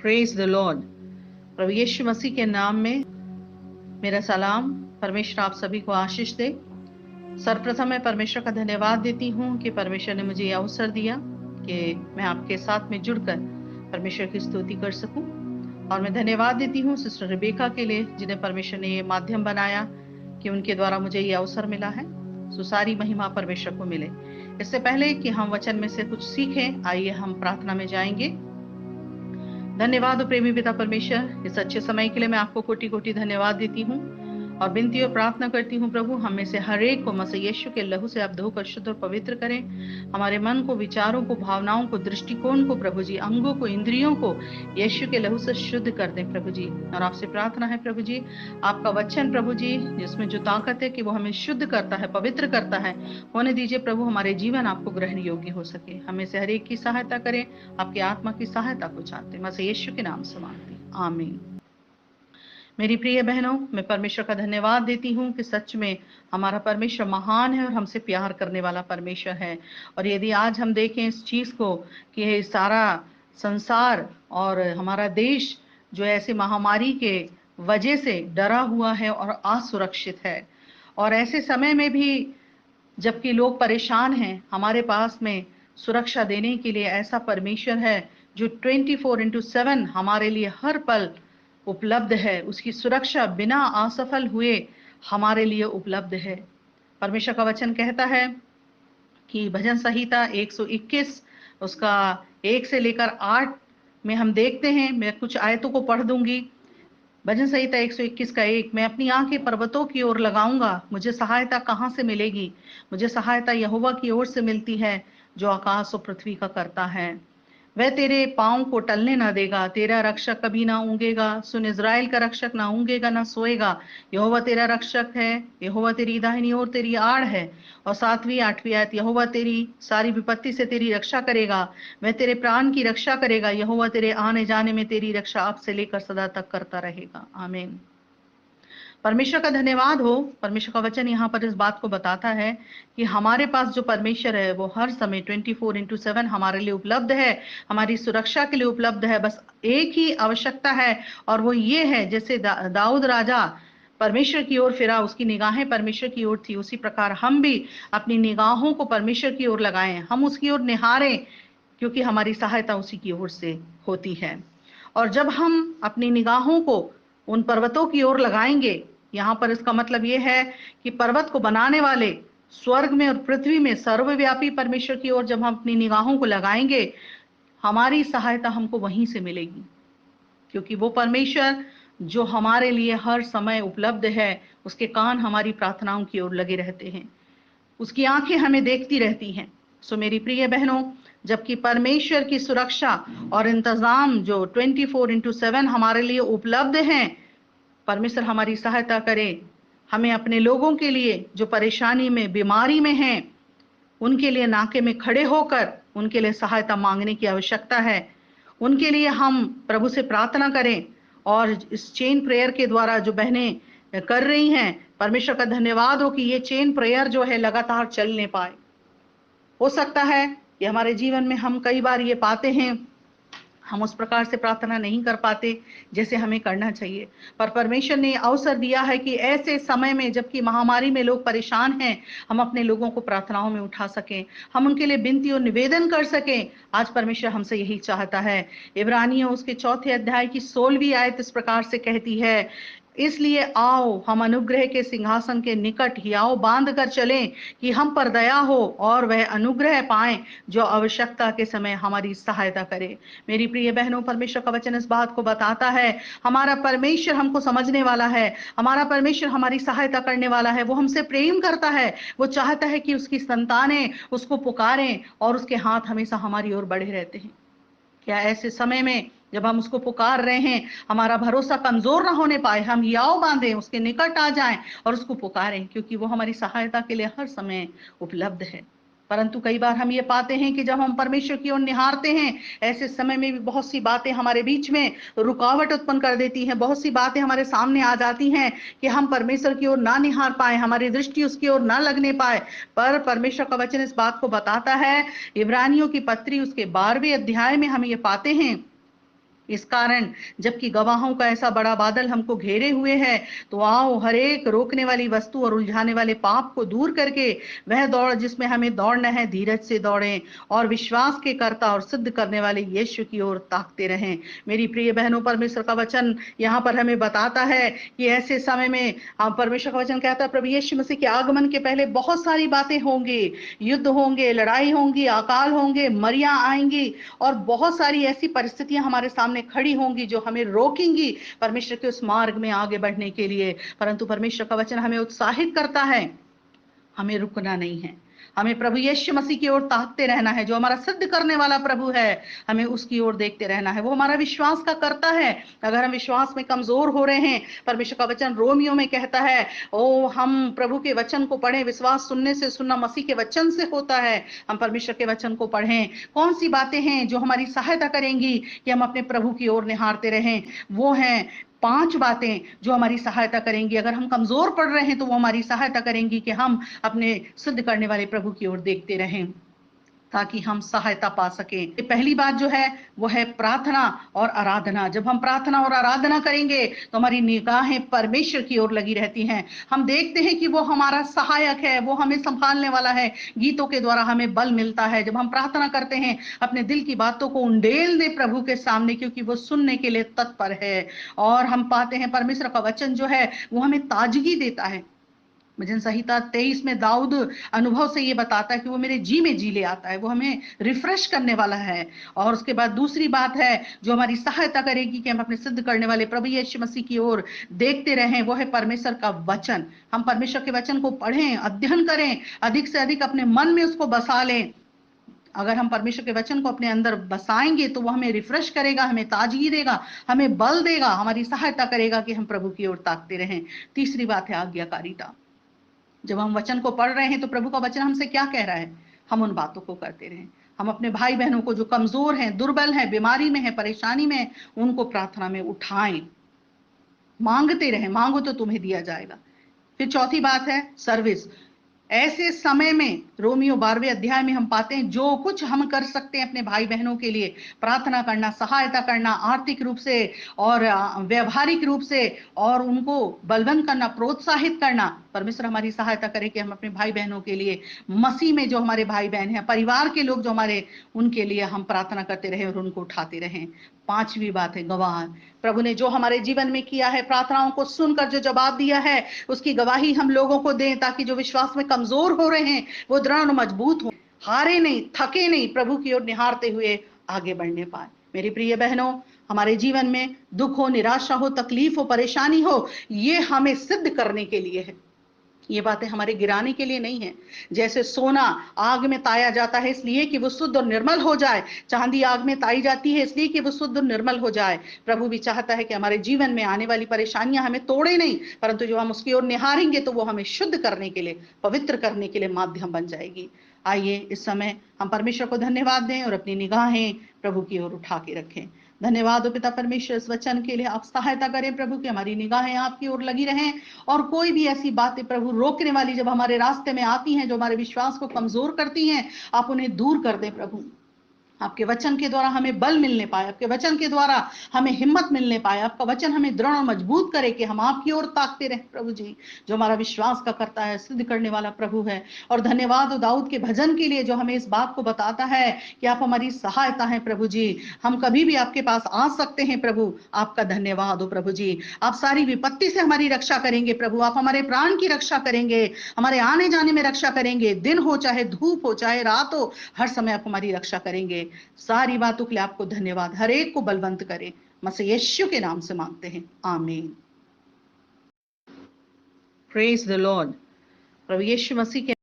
Praise the Lord. प्रभु यीशु मसीह के नाम में मेरा सलाम। परमेश्वर आप सभी को आशीष दे। सर्वप्रथम मैं परमेश्वर का धन्यवाद देती हूँ कि परमेश्वर ने मुझे ये अवसर दिया कि मैं आपके साथ में जुड़कर परमेश्वर की स्तुति कर सकूं। और मैं धन्यवाद देती हूँ सिस्टर रिबेका के लिए, जिन्हें परमेश्वर ने ये माध्यम बनाया कि उनके द्वारा मुझे ये अवसर मिला है। सो सारी महिमा परमेश्वर को मिले। इससे पहले कि हम वचन में से कुछ सीखें, आइए हम प्रार्थना में जाएंगे। धन्यवाद प्रेमी पिता परमेश्वर, इस अच्छे समय के लिए मैं आपको कोटि कोटि धन्यवाद देती हूँ और विनती और प्रार्थना करती हूँ प्रभु, हम में से हर एक को मसीह यीशु के लहू से आप धोकर शुद्ध और पवित्र करें। हमारे मन को, विचारों को, भावनाओं को, दृष्टिकोण को प्रभु जी, अंगों को, इंद्रियों को यीशु के लहू से शुद्ध कर दें प्रभु जी। और आपसे प्रार्थना है प्रभु जी, आपका वचन प्रभु जी, जिसमें जो ताकत है कि वो हमें शुद्ध करता है, पवित्र करता है, होने दीजिए प्रभु। हमारे जीवन आपको ग्रहण योग्य हो सके। हमें से हर एक की सहायता करें, आपकी आत्मा की सहायता को चाहते हैं, मसीह यीशु के नाम से मांगते हैं, आमीन। मेरी प्रिय बहनों, मैं परमेश्वर का धन्यवाद देती हूँ कि सच में हमारा परमेश्वर महान है और हमसे प्यार करने वाला परमेश्वर है। और यदि आज हम देखें इस चीज को कि सारा संसार और हमारा देश जो ऐसे महामारी के वजह से डरा हुआ है और असुरक्षित है, और ऐसे समय में भी जबकि लोग परेशान हैं, हमारे पास में सुरक्षा देने के लिए ऐसा परमेश्वर है जो 24/7 हमारे लिए हर पल उपलब्ध है। उसकी सुरक्षा बिना असफल हुए हमारे लिए उपलब्ध है। परमेश्वर का वचन कहता है कि भजन संहिता 121 उसका 1 से लेकर 8 में हम देखते हैं, मैं कुछ आयतों को पढ़ दूंगी। भजन संहिता 121 का 1, मैं अपनी आंखें पर्वतों की ओर लगाऊंगा, मुझे सहायता कहाँ से मिलेगी? मुझे सहायता यहोवा की ओर से मिलती है, जो आकाश और पृथ्वी का करता है। वह तेरे पांव को टलने ना देगा, तेरा रक्षक कभी ना ऊंगेगा। सुन, इज़राइल का रक्षक ना ऊंगेगा ना सोएगा। यहोवा तेरा रक्षक है, यहोवा तेरी दाहिनी ओर तेरी आड़ है। और 7वीं 8वीं आयत, यहोवा तेरी सारी विपत्ति से तेरी रक्षा करेगा, वह तेरे प्राण की रक्षा करेगा। यहोवा तेरे आने जाने में तेरी रक्षा अब से लेकर सदा तक करता रहेगा, आमीन। परमेश्वर का धन्यवाद हो। परमेश्वर का वचन यहाँ पर इस बात को बताता है कि हमारे पास जो परमेश्वर है वो हर समय 24/7 हमारे लिए उपलब्ध है, हमारी सुरक्षा के लिए उपलब्ध है। बस एक ही आवश्यकता है और वो ये है, जैसे दाऊद राजा परमेश्वर की ओर फिरा, उसकी निगाहें परमेश्वर की ओर थी, उसी प्रकार हम भी अपनी निगाहों को परमेश्वर की ओर लगाएं, हम उसकी ओर निहारें, क्योंकि हमारी सहायता उसी की ओर से होती है। और जब हम अपनी निगाहों को उन पर्वतों की ओर लगाएंगे, यहाँ पर इसका मतलब यह है कि पर्वत को बनाने वाले स्वर्ग में और पृथ्वी में सर्वव्यापी परमेश्वर की ओर जब हम अपनी निगाहों को लगाएंगे, हमारी सहायता हमको वहीं से मिलेगी, क्योंकि वो परमेश्वर जो हमारे लिए हर समय उपलब्ध है, उसके कान हमारी प्रार्थनाओं की ओर लगे रहते हैं, उसकी आंखें हमें देखती रहती हैं। सो मेरी प्रिय बहनों, जबकि परमेश्वर की सुरक्षा और इंतजाम जो 24/7 हमारे लिए उपलब्ध हैं, परमेश्वर हमारी सहायता करे। हमें अपने लोगों के लिए जो परेशानी में, बीमारी में हैं, उनके लिए नाके में खड़े होकर उनके लिए सहायता मांगने की आवश्यकता है। उनके लिए हम प्रभु से प्रार्थना करें। और इस चेन प्रेयर के द्वारा जो बहनें कर रही हैं, परमेश्वर का धन्यवाद हो कि ये चेन प्रेयर जो है लगातार चलने पाए। हो सकता है कि हमारे जीवन में हम कई बार ये पाते हैं, हम उस प्रकार से प्रार्थना नहीं कर पाते जैसे हमें करना चाहिए, पर परमेश्वर ने अवसर दिया है कि ऐसे समय में, जबकि महामारी में लोग परेशान हैं, हम अपने लोगों को प्रार्थनाओं में उठा सकें, हम उनके लिए विनती और निवेदन कर सकें। आज परमेश्वर हमसे यही चाहता है। इब्रानियों उसके 4थे अध्याय की 16वीं आयत इस प्रकार से कहती है, इसलिए आओ हम अनुग्रह के सिंहासन के निकट हियाव बांध कर चलें कि हम पर दया हो और वह अनुग्रह पाएं जो आवश्यकता के समय हमारी सहायता करे। मेरी प्रिय बहनों, परमेश्वर का वचन इस बात को बताता है, हमारा परमेश्वर हमको समझने वाला है, हमारा परमेश्वर हमारी सहायता करने वाला है। वो हमसे प्रेम करता है, वो चाहता है कि उसकी संतानें उसको पुकारें और उसके हाथ हमेशा हमारी ओर बढ़े रहते हैं। क्या ऐसे समय में जब हम उसको पुकार रहे हैं, हमारा भरोसा कमजोर ना होने पाए, हम हियाव बांधें, उसके निकट आ जाएं और उसको पुकारें, क्योंकि वो हमारी सहायता के लिए हर समय उपलब्ध है। परंतु कई बार हम ये पाते हैं कि जब हम परमेश्वर की ओर निहारते हैं, ऐसे समय में भी बहुत सी बातें हमारे बीच में रुकावट उत्पन्न कर देती हैं, बहुत सी बातें हमारे सामने आ जाती हैं कि हम परमेश्वर की ओर ना निहार पाए, हमारी दृष्टि उसकी ओर ना लगने पाए। पर परमेश्वर का वचन इस बात को बताता है, इब्रानियों की पत्री उसके 12वें अध्याय में हम ये पाते हैं इस कारण जबकि गवाहों का ऐसा बड़ा बादल हमको घेरे हुए है, तो आओ हर एक रोकने वाली वस्तु और उलझाने वाले पाप को दूर करके वह दौड़ जिसमें हमें दौड़ना है धीरज से दौड़ें और विश्वास के कर्ता और सिद्ध करने वाले यीशु की ओर ताकते रहें। मेरी प्रिय बहनों, परमेश्वर का वचन यहाँ पर हमें बताता है कि ऐसे समय में परमेश्वर का वचन कहता है प्रभु यीशु मसीह के आगमन के पहले बहुत सारी बातें होंगी, युद्ध होंगे, लड़ाई होंगी, अकाल होंगे, मरियां आएंगी और बहुत सारी ऐसी परिस्थितियां हमारे सामने खड़ी होंगी जो हमें रोकेंगी परमेश्वर के उस मार्ग में आगे बढ़ने के लिए। परंतु परमेश्वर का वचन हमें उत्साहित करता है, हमें रुकना नहीं है, हमें प्रभु यीशु मसीह की ओर ताकते रहना है। जो हमारा सिद्ध करने वाला प्रभु है, हमें उसकी ओर देखते रहना है। वो हमारा विश्वास का करता है। अगर हम विश्वास में कमजोर हो रहे हैं, परमेश्वर का वचन रोमियो में कहता है, ओ हम प्रभु के वचन को पढ़ें। विश्वास सुनने से, सुनना मसीह के वचन से होता है। हम परमेश्वर के वचन को पढ़ें। कौन सी बातें हैं जो हमारी सहायता करेंगी कि हम अपने प्रभु की ओर निहारते रहें? वो हैं 5 बातें जो हमारी सहायता करेंगी। अगर हम कमजोर पड़ रहे हैं तो वो हमारी सहायता करेंगी कि हम अपने सिद्ध करने वाले प्रभु की ओर देखते रहें ताकि हम सहायता पा सकें। पहली बात जो है वो है प्रार्थना और आराधना। जब हम प्रार्थना और आराधना करेंगे तो हमारी निगाहें परमेश्वर की ओर लगी रहती हैं। हम देखते हैं कि वो हमारा सहायक है, वो हमें संभालने वाला है। गीतों के द्वारा हमें बल मिलता है। जब हम प्रार्थना करते हैं, अपने दिल की बातों को उंडेल दे प्रभु के सामने, क्योंकि वो सुनने के लिए तत्पर है। और हम पाते हैं परमेश्वर का वचन जो है वो हमें ताजगी देता है। भजन संहिता 23 में दाऊद अनुभव से ये बताता है कि वो मेरे जी में जी ले आता है, वो हमें रिफ्रेश करने वाला है। और उसके बाद दूसरी बात है जो हमारी सहायता करेगी कि हम अपने सिद्ध करने वाले प्रभु यीशु मसीह की ओर देखते रहें, वो है परमेश्वर का वचन। हम परमेश्वर के वचन को पढ़ें, अध्ययन करें, अधिक से अधिक अपने मन में उसको बसा लें। अगर हम परमेश्वर के वचन को अपने अंदर बसाएंगे तो वो हमें रिफ्रेश करेगा, हमें ताजगी देगा, हमें बल देगा, हमारी सहायता करेगा कि हम प्रभु की ओर ताकते रहें। तीसरी बात है आज्ञाकारिता। जब हम वचन को पढ़ रहे हैं तो प्रभु का वचन हमसे क्या कह रहा है? हम उन बातों को करते रहें। हम अपने भाई बहनों को जो कमजोर हैं, दुर्बल हैं, बीमारी में हैं, परेशानी में हैं, उनको प्रार्थना में उठाएं, मांगते रहें। मांगो तो तुम्हें दिया जाएगा। फिर चौथी बात है सर्विस। ऐसे समय में रोमियो 12वें अध्याय में हम पाते हैं जो कुछ हम कर सकते हैं अपने भाई बहनों के लिए, प्रार्थना करना, सहायता करना, आर्थिक रूप से और व्यवहारिक रूप से, और उनको बलवंत करना, प्रोत्साहित करना। परमेश्वर हमारी सहायता करे कि हम अपने भाई बहनों के लिए, मसीह में जो हमारे भाई बहन हैं, परिवार के लोग जो हमारे, उनके लिए हम प्रार्थना करते रहे और उनको उठाते रहें। पांचवी बात है गवाह। प्रभु ने जो हमारे जीवन में किया है, प्रार्थनाओं को सुनकर जो जवाब दिया है, उसकी गवाही हम लोगों को दें ताकि जो विश्वास में कमजोर हो रहे हैं वो दृढ़ और मजबूत हो, हारे नहीं, थके नहीं, प्रभु की ओर निहारते हुए आगे बढ़ने पाए। मेरी प्रिय बहनों, हमारे जीवन में दुख हो, निराशा हो, तकलीफ हो, परेशानी हो, ये हमें सिद्ध करने के लिए है। ये बातें हमारे गिराने के लिए नहीं है। जैसे सोना आग में ताया जाता है इसलिए कि वो शुद्ध और निर्मल हो जाए, चांदी आग में ताई जाती है इसलिए कि वो शुद्ध और निर्मल हो जाए। प्रभु भी चाहता है कि हमारे जीवन में आने वाली परेशानियां हमें तोड़े नहीं, परंतु जो हम उसकी ओर निहारेंगे तो वो हमें शुद्ध करने के लिए, पवित्र करने के लिए माध्यम बन जाएगी। आइए इस समय हम परमेश्वर को धन्यवाद दें और अपनी निगाहें प्रभु की ओर उठा के रखें। धन्यवाद हो पिता परमेश्वर इस वचन के लिए। आप सहायता करें प्रभु की हमारी निगाहें आपकी ओर लगी रहें, और कोई भी ऐसी बातें प्रभु रोकने वाली जब हमारे रास्ते में आती हैं, जो हमारे विश्वास को कमजोर करती हैं, आप उन्हें दूर कर दें प्रभु। आपके वचन के द्वारा हमें बल मिलने पाए, आपके वचन के द्वारा हमें हिम्मत मिलने पाए, आपका वचन हमें दृढ़ और मजबूत करे कि हम आपकी ओर ताकते रहें प्रभु जी, जो हमारा विश्वास का करता है, सिद्ध करने वाला प्रभु है। और धन्यवाद हो दाऊद के भजन के लिए जो हमें इस बात को बताता है कि आप हमारी सहायता हैं प्रभु जी, हम कभी भी आपके पास आ सकते हैं प्रभु। आपका धन्यवाद हो प्रभु जी। आप सारी विपत्ति से हमारी रक्षा करेंगे प्रभु, आप हमारे प्राण की रक्षा करेंगे, हमारे आने जाने में रक्षा करेंगे, दिन हो चाहे धूप हो चाहे रात हो, हर समय आप हमारी रक्षा करेंगे। सारी बातों के लिए आपको धन्यवाद। हर एक को बलवंत करें, मसीह यीशु के नाम से मांगते हैं, आमीन। Praise the Lord. प्रभु यीशु मसीह के